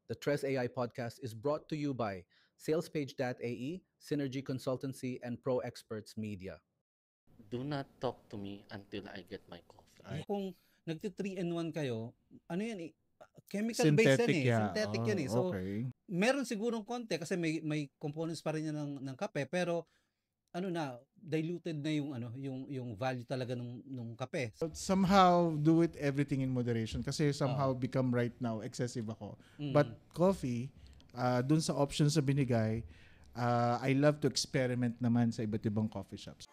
The Tres AI podcast is brought to you by SalesPage.ae, Synergy Consultancy, and Pro Experts Media. Do not talk to me until I get my coffee. Kung nagti 3-in-1 kayo, ano yan chemical based yan synthetic yan So okay. meron sigurong konti kasi may components pa rin yan ng kape, pero diluted na yung value talaga nung kape. But somehow do it everything in moderation kasi somehow become right now excessive ako. But coffee, dun sa options sa binigay, I love to experiment naman sa iba't ibang coffee shops.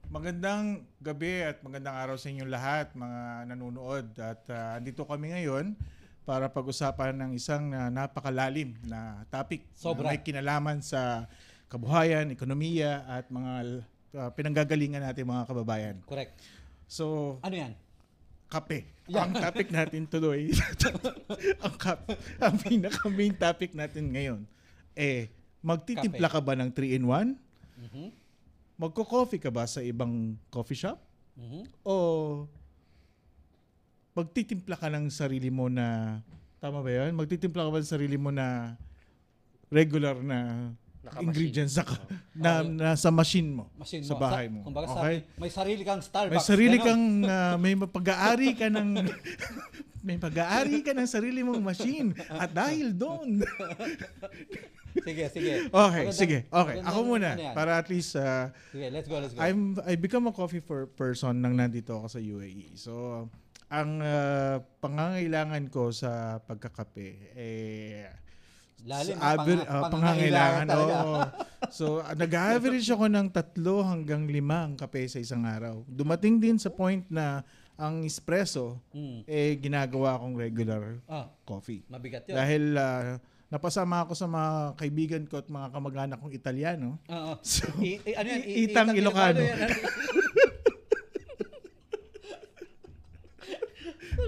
Magandang gabi at magandang araw sa inyong lahat, mga nanonood. At andito kami ngayon para pag-usapan ng isang napakalalim na topic na may kinalaman sa kabuhayan, ekonomiya at mga pinanggagalingan natin mga kababayan. Correct. So, ano yan? Kape. Yeah. Ang topic natin tuloy, ang pinaka-main topic natin ngayon, magtitimpla ka ba ng 3-in-1? Mm-hmm. Magko-coffee ka ba sa ibang coffee shop? Mm-hmm. O magtitimpla ka ng sarili mo na, tama ba yan? Magtitimpla ka ba ng sarili mo na regular na ingredients sa machine mo, sa bahay mo? Okay? May sarili kang Starbucks. May sarili kang, may pag-aari ka ng, may pag-aari ka ng sarili mong machine. At dahil doon, Sige. Okay, sige. Okay, ako muna para at least sige, let's go. I become a coffee person nang nandito ako sa UAE. So, ang pangangailangan ko sa pagkakape lalim pangangailangan talaga. So, nag-average ako ng 3 hanggang 5 ang kape sa isang araw. Dumating din sa point na ang espresso ginagawa akong regular coffee. Mabigat 'yun. Dahil napasama ako sa mga kaibigan ko at mga kamag-anak kong Italyano. So, ano yan? Itang Ilocano.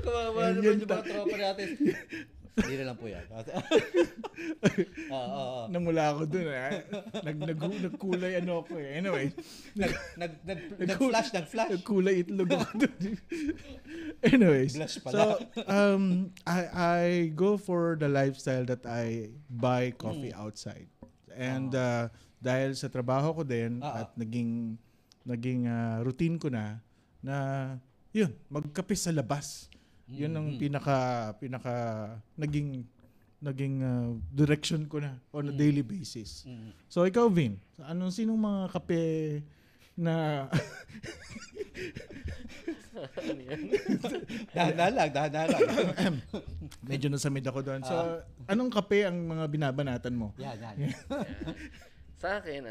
Kawawa naman yung mga tropa natin. Hindi na lang po yan. Namula ako dun. Nagkulay ako eh. Anyway. Nag-flash. Nagkulay itlog ako dun. Anyways. So, I go for the lifestyle that I buy coffee outside. And dahil sa trabaho ko din at naging routine ko na yun, magkape sa labas. Yun ang pinaka naging direction ko na on a daily basis. So ikaw, Vin, sinong mga kape na dahan lang. Medyo nasamid ako doon. So anong kape ang mga binabanatan mo? Yan. Sa akin,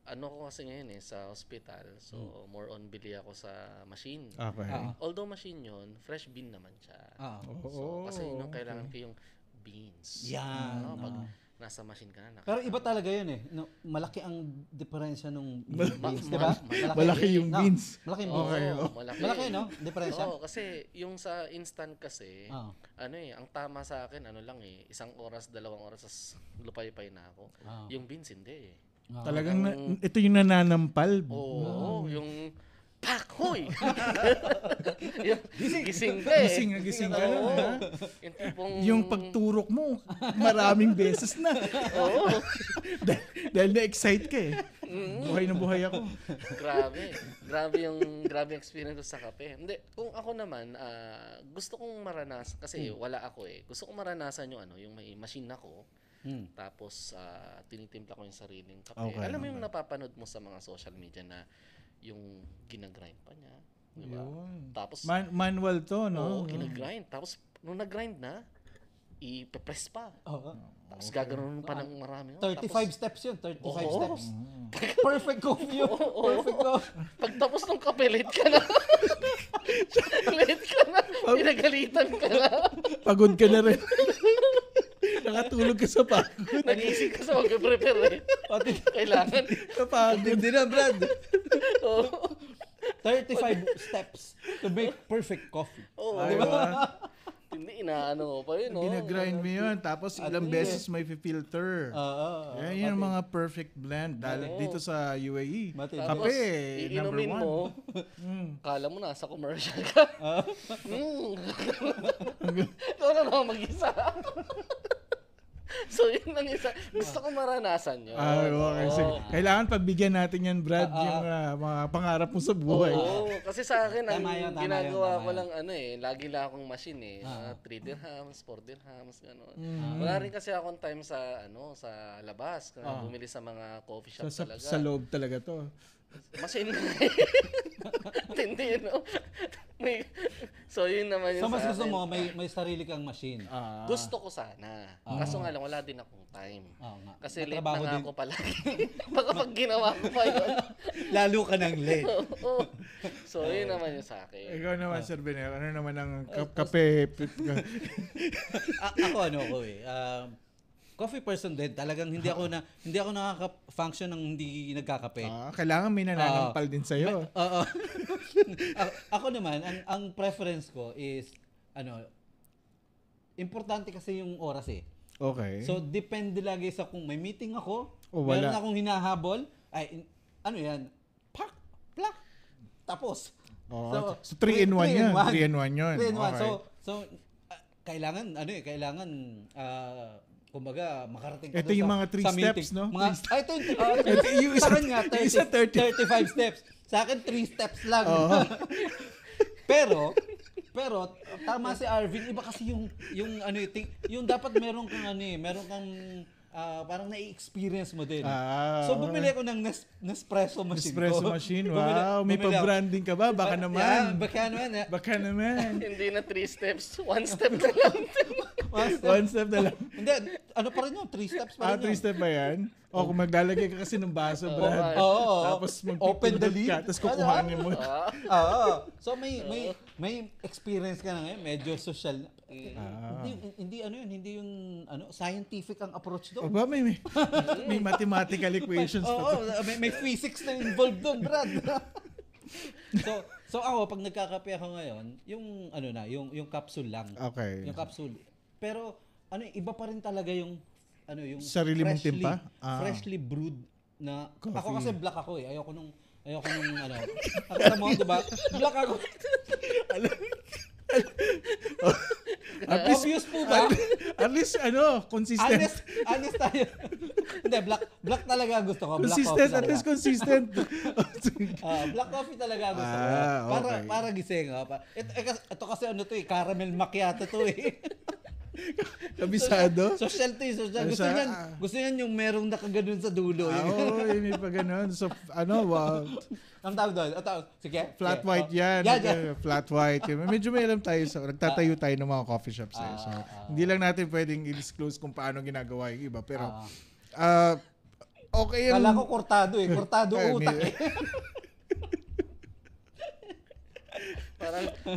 ko kasi ngayon sa hospital. So, more on bili ako sa machine. Okay. Although machine yun, fresh bean naman siya. So, kasi yung kailangan ko yung beans. Yan. Pag nasa machine ka na. Pero iba talaga yun no, malaki ang diferensya nung beans, di ba? Malaki yung beans. Malaki yung beans. Okay. Malaki, no? Diferensya. Oo, kasi yung sa instant kasi, ang tama sa akin, 1 oras, 2 oras, lupay-pay na ako. Yung beans, hindi Talagang ito yung nananampal. Oo, yung pak, hoy! Gising ka Gising ka na. Yung pagturok mo, maraming beses na. Oo. Dahil na-excite ka eh. Buhay na buhay ako. Grabe yung experience ko sa kape. Hindi, kung ako naman, gusto kong maranasan, kasi wala ako gusto kong maranasan yung may machine ako. Tapos tinitimpla ko yung sariling kape. Okay, Alam mo yung napapanood mo sa mga social media na yung ginagrind pa niya, di ba? Tapos manual to, no? Oo, ginagrind. Tapos nung nag-grind na, ipe-press pa. Tapos gaganoon pa ng marami. 35 steps yun, 35 steps. Perfect coffee yun. Perfect coffee. Pagtapos ng kape, late ka na. Pinagalitan ka na. Pagod ka na rin. Nakatulog ka sa pagod. Nag-isip ka sa mag-prepare Kailangan. Kapagod. Hindi na, Brad. 35 steps to make perfect coffee. Oo. Diba? inaano ko pa yun, no? Ginagrind mo yun, tapos ilang beses may filter. Yan yung mga perfect blend. Dahil dito sa UAE. Tapos, Kape, number iinumin one. mo, kala mo nasa commercial ka. Ikaw na naman mag-isa. So, yun lang isa. Gusto ko maranasan yun. Okay. Sige. Kailangan pagbigyan natin yan, Brad, yung mga pangarap mo sa buhay. Oo, kasi sa akin, ang Tama yun, ginagawa tama ko yun. lang, lagi lang akong machine eh. 3 dirhams, 4 dirhams, gano'n. Wala rin kasi akong time sa, sa labas. Bumili sa mga coffee shop talaga. Sa loob talaga to. Machine na hindi, no? So, yun naman yung So, mas sa gusto akin. mo, may sarili kang machine. Gusto ko sana. Kaso nga lang, wala din akong time. Oo nga. Kasi late Matrabaho na nga din. ako palagi. Baka pag ginawa ko pa yun. Lalo ka ng late. Oo. So, yun naman yung sa akin. Ikaw naman, Sir Benel, ano naman ang kape? Coffee person din. Talagang hindi ako nakaka-function ng hindi nagkakape. Kailangan may nananampal din sa'yo. Oo. Ako naman, ang preference ko is, importante kasi yung oras eh. Okay. So, depende lagi sa kung may meeting ako, O wala. meron akong hinahabol, plak, tapos. So 3-in-1 yan. 3-in-1 yun. 3-in-1. Okay. So, kailangan, kumbaga, makarating ka Ito doon yung mga 3 sa steps, meeting. no? Ito yung sa kanya, 35 steps. Sa akin, 3 steps lang. Pero, tama si Arvin, iba kasi yung dapat meron kang parang na-experience mo din. So, bumili ako ng Nespresso machine. Espresso machine. Wow, may pa-branding ka ba? Baka naman. Baka naman. Hindi na 3 steps. 1 step na lang. One step na lang. Hindi, pa rin yun? 3 steps pa rin 3 step ba yan? O kung maglalagay ka kasi ng baso, Brad. Tapos Open the magpipindot lid. ka, tapos kukuhanin mo. So may experience ka na ngayon, medyo social. Hindi yung scientific ang approach doon. Aba, may mathematical equations pa to. May physics na involved doon, Brad. So ako pag nagkakape ako ngayon, yung capsule lang. Okay. Yung capsule. Pero iba pa rin talaga yung Sarili mong timpa? freshly brewed na Coffee. ako kasi black ako eh. Ayoko nung Akala mo, 'di ba? Black ako. Obvious po ba? At least, consistent. Honest tayo. Hindi, black talaga ang gusto ko. Black Consistent, coffee at talaga. least consistent. Black coffee talaga ang gusto ko. Okay. Para gising. Ito kasi caramel macchiato to eh. Kabisado. Social to eh, social. Gusto niyan yung merong nakaganon sa dulo. May pa ganun. So, wow. Ang tawag doon. Sige. Flat white yan. Flat white. Medyo may alam tayo. Nagtatayo tayo ng mga coffee shops. So, hindi lang natin pwedeng i-disclose kung paano ginagawa yung iba. Pero, okay yung... Kala ko kortado eh. Kortado utak eh.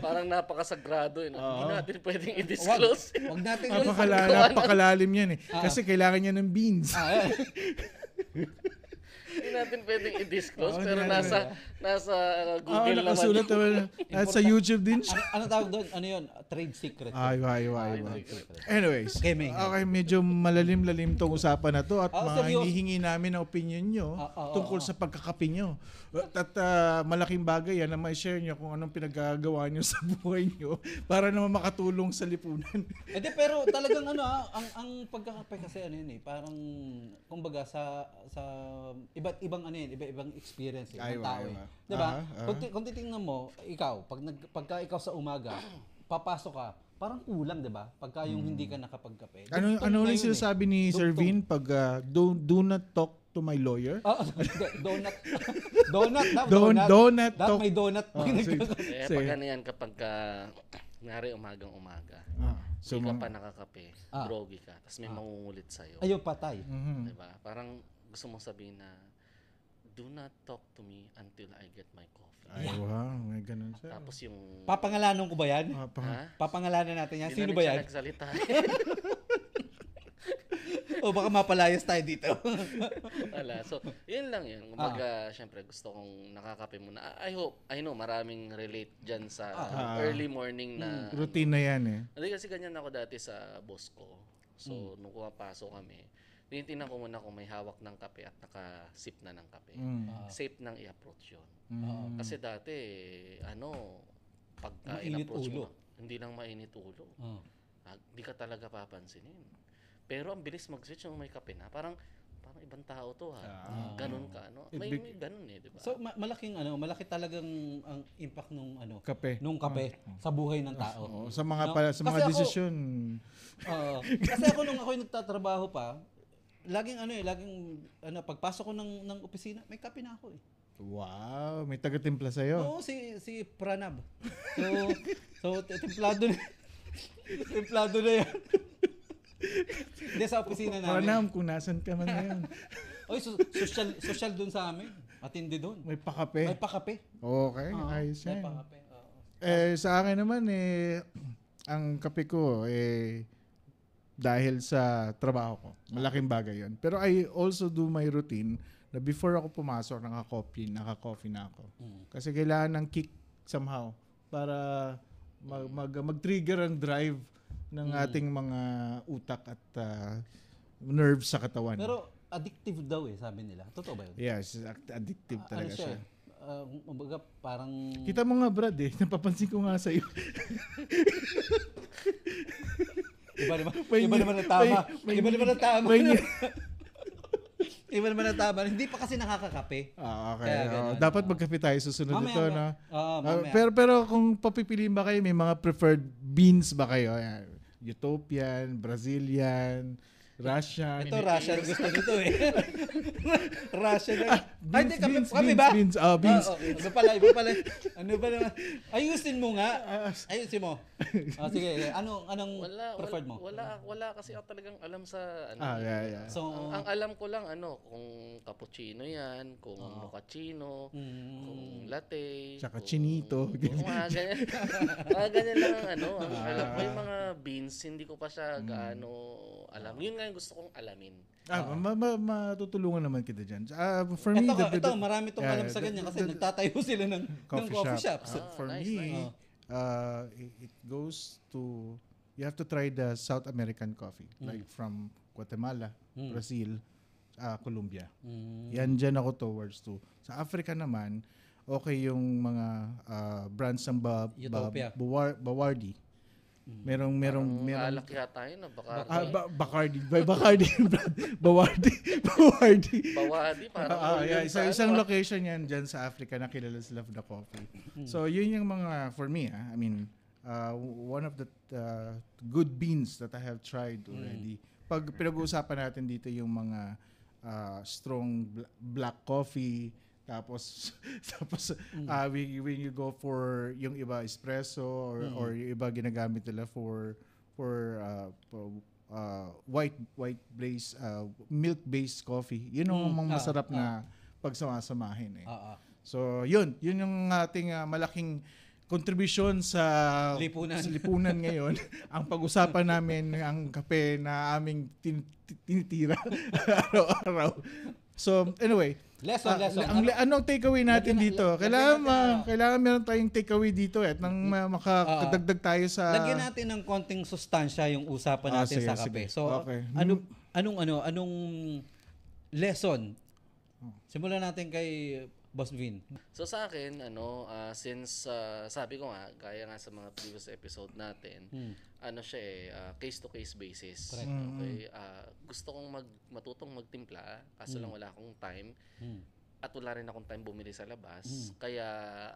Parang napakasagrado eh. Hindi natin pwedeng i-disclose. Wag natin Napakalalim yan eh. Kasi kailangan niya ng beans. Hindi natin pwedeng i-disclose, pero nasa Google naman. Nakasulat naman. At sa YouTube din siya. Ano tawag doon? Ano yun? Trade secret. Ay. Anyways, okay, medyo malalim-lalim tong usapan na to at hihingi namin ang opinion nyo tungkol sa pagkakape nyo. At malaking bagay yan na ma-share nyo kung anong pinagagawa nyo sa buhay nyo para naman makatulong sa lipunan. Pero talagang ang pagkakape kasi parang kumbaga sa iba't ibang experience ng tao eh. 'Di ba? Kung titingnan mo, pagka ikaw sa umaga, papasok ka, parang kulang, 'di ba? Pagka yung hindi ka nakapagkape. Ano rin sinasabi ni Sir Vin pag do not talk to my lawyer? Donut. Talk. May donut. Pag yan, kapag nari umagang-umaga, hindi ka pa nakakape, groggy ka, tapos may mangungulit sa'yo. Ayaw patay. Diba? Parang gusto mong sabihin na, do not talk to me until I get my coffee. Ay, wow. May ganun siya. Tapos yung... Papangalanan ko ba yan? Ha? Papangalanan natin yan. Hindi Sino na ba siya yan? nagsalita. O baka mapalayas tayo dito. Wala. So, yun lang yun. Kumbaga, syempre, gusto kong nakakape muna. I know, maraming relate dyan sa early morning na... Routine na yan eh. Hindi kasi ganyan ako dati sa boss ko. So, nung pumapasok kami, tinitingnan ko muna kung may hawak ng kape at naka-sip na ng kape. Safe nang i-approach yun. Kasi dati, pagka in-approach mo, hindi lang mainit ulo. Di ka talaga papansinin. Pero ang bilis mag-switch nung may kape na. Parang ibang tao to ha. Ganun ka, May ganun di ba? So malaki talagang ang impact nung Kape. nung kape sa buhay ng tao. Oo, sa mga Kasi mga ako- desisyon. Kasi ako nung ako'y nagtatrabaho pa, laging pagpasok ko ng opisina, may kape na ako eh. Wow, may taga-timpla sa'yo. Oo, si Pranab. So templado na. Templado na yan. Hindi, sa opisina namin. Paranam kung nasan ka man ngayon. Oy, social dun sa amin. Atindi dun. May pakape. May pakape. Okay, Oo, ayos may yan. pakape. Sa akin naman ang kape ko dahil sa trabaho ko. Malaking bagay yun. Pero I also do my routine na before ako pumasok, naka-coffee na ako. Kasi kailangan ng kick somehow para mag-trigger ang drive ng ating mga utak at nerves sa katawan. Pero addictive daw sabi nila. Totoo ba yun? Yes, addictive talaga siya. Kumbaga parang... Kita mo nga Brad napapansin ko nga sa'yo. Iba naman ang tama. Iba naman ang tama. Iba naman ang tama. Hindi pa kasi nakakakape. Okay. Kaya ganun. Dapat magkape tayo susunod Mamaya, ito. No? mamaya. Pero kung papipiliin ba kayo, may mga preferred beans ba kayo? Ayan. Ethiopian, Brazilian, Russian. Ito, Russian. Gusto nito Russian. Beans, Kami ba? beans. Beans. Iba pala. Ano ba naman? Ayusin mo nga. Ayusin mo. Sige. Anong preferred mo? Wala kasi ako talagang alam sa Yeah. So, ang alam ko lang kung cappuccino yan, kung mochaccino, kung latte, Tsaka kung- chinito. kung mga ganyan. Mga ganyan lang ang alam ko yung mga beans, hindi ko pa siya gaano alam. Yun nga yung gusto kong alamin. Matutulungan naman kita dyan. For me, ito, marami tong alam sa ganyan kasi nagtatayo sila ng coffee shops. For nice, me, it goes to, you have to try the South American coffee. Like from Guatemala, Brazil, Colombia. Yan dyan ako towards to. Sa Africa naman, okay yung mga brands ng Ethiopia. Bawardi. Merong Alak yata yun, baka Bacardi. Bawardi. Bawadi, parang Isang location yan dyan sa Africa na kilala sila for the coffee. So yun yung mga, for me, I mean, one of the good beans that I have tried already. Pag pinag-uusapan natin dito yung mga strong black coffee, tapos when you go for yung iba espresso or yung iba ginagamit nila for white blaze milk based coffee, yun ang masarap na pagsamasamahin So yun yung ating malaking kontribusyon sa lipunan ngayon. Ang pag-usapan namin ang kape na aming tinitira araw-araw. So anyway, lesson. Anong takeaway natin dito? Kailangan meron tayong takeaway dito nang makadagdag tayo sa... Lagyan natin ng konting sustansya yung usapan natin sa kape. Sige. So, Okay. anong lesson? Simulan natin kay Boss Vin. So sa akin, since sabi ko nga, gaya nga sa mga previous episode natin, case-to-case basis. Okay? Gusto kong matutong magtimpla, kaso lang wala akong time. At wala rin akong time bumili sa labas. Kaya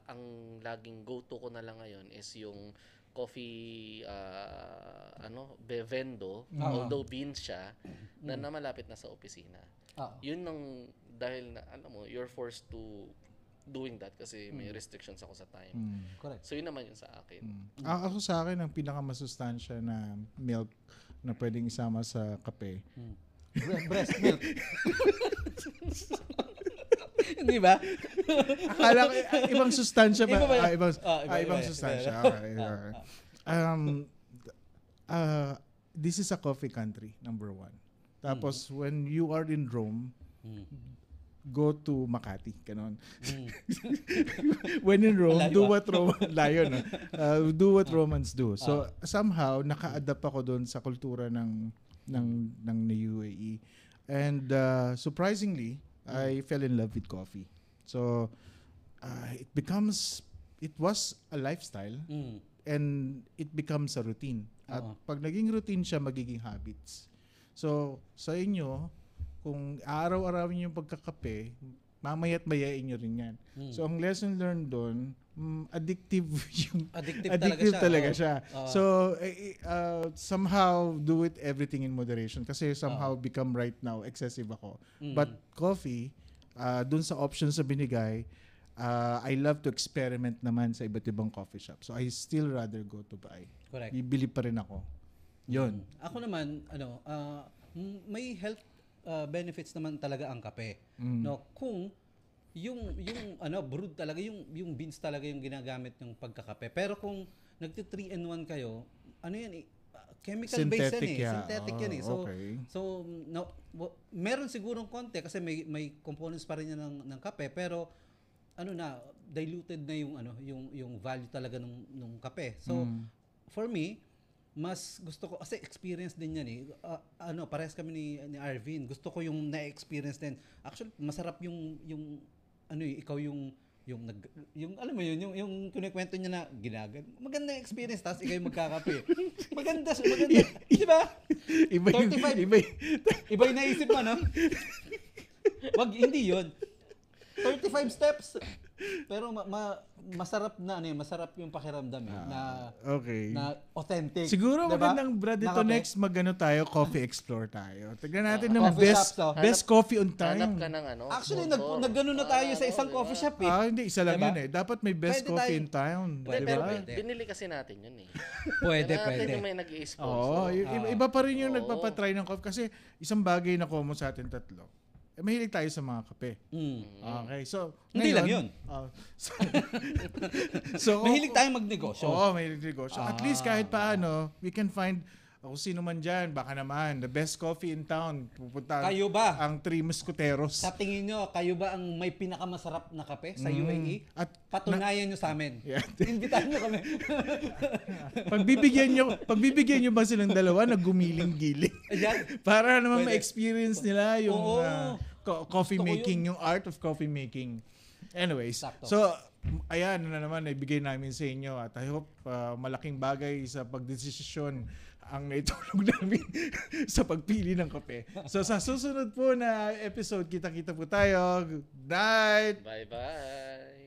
ang laging go-to ko na lang ngayon is yung coffee bevendo, although beans siya, na malapit na sa opisina. Yun ang dahil na you're forced to doing that kasi may restrictions ako sa time. Correct. So yun naman yun sa akin. Ako sa akin, ang pinakamasustansya na milk na pwedeng isama sa kape. Breast milk. Hindi ba? Akala ko, ibang sustansya ba? Iba ba yun? Ibang sustansya. Okay. This is a coffee country, number one. Tapos when you are in Rome, go to Makati, ganon. When in Rome, do what Layo, no? Do what Romans do. So somehow naka-adapt ako doon sa kultura ng UAE. And surprisingly, I fell in love with coffee. So it was a lifestyle and it becomes a routine. At pag naging routine siya, magiging habits. So sa inyo, kung araw-arawin yung pagkakape, mamaya't mayain nyo rin yan. So ang lesson learned doon, addictive talaga siya. So somehow do it everything in moderation kasi somehow become right now excessive ako. But coffee, dun sa options sa binigay, I love to experiment naman sa iba't ibang coffee shop. So I still rather go to buy. Correct. Bibili pa rin ako. Yun. Ako naman, may health benefits naman talaga ang kape. No, kung yung brewed talaga yung beans talaga yung ginagamit ng pagkakape. Pero kung nagti 3-in-1 kayo, chemical based yan eh. Synthetic yan eh. So meron sigurong konti kasi may components pa rin yan ng kape, pero diluted na yung value talaga ng kape. So for me, mas gusto ko kasi experience din yan eh. Parehas kami ni Arvin. Gusto ko yung na-experience din. Actually, masarap yung ikaw yung alam mo yun, yung kinikwento niya na ginagan. Maganda yung experience, tapos ikaw yung magkakape. Maganda. Di ba? Iba yung naisip mo, no? Hindi yun. 35 steps. Pero masarap masarap yung pakiramdam na authentic. Siguro diba? magandang Brad ito next tayo, coffee explore tayo. Tignan natin ng best coffee on time. Hanap ka ng Actually, nag-gano'n na tayo sa isang coffee shop eh. Hindi, isa lang yun eh. Dapat may best coffee in town. Pero binili kasi natin yun eh. Pwede. Yung may nag-i-sponsor. Iba pa rin yung nagpapatry ng coffee kasi isang bagay na common sa atin tatlo. Mahilig tayo sa mga kape. Okay, so hindi lang yun. So mahilig tayong magnegosyo. Mahilig negosyo. At least kahit paano, we can find kung sino man dyan, baka naman, the best coffee in town. Pupunta kayo ba? Ang Three Musketeros. Sa tingin nyo, kayo ba ang may pinakamasarap na kape sa UAE? At patunayan nyo sa amin. Yeah. Invitahan nyo kami. pagbibigyan nyo ba silang dalawa na gumiling-giling? Para naman ma-experience nila yung coffee making, yung art of coffee making. Anyways, so ayan na naman ibigay namin sa inyo at I hope malaking bagay sa pagdesisyon ang naitulog namin sa pagpili ng kape. So sa susunod po na episode, kita-kita po tayo. Good night! Bye-bye!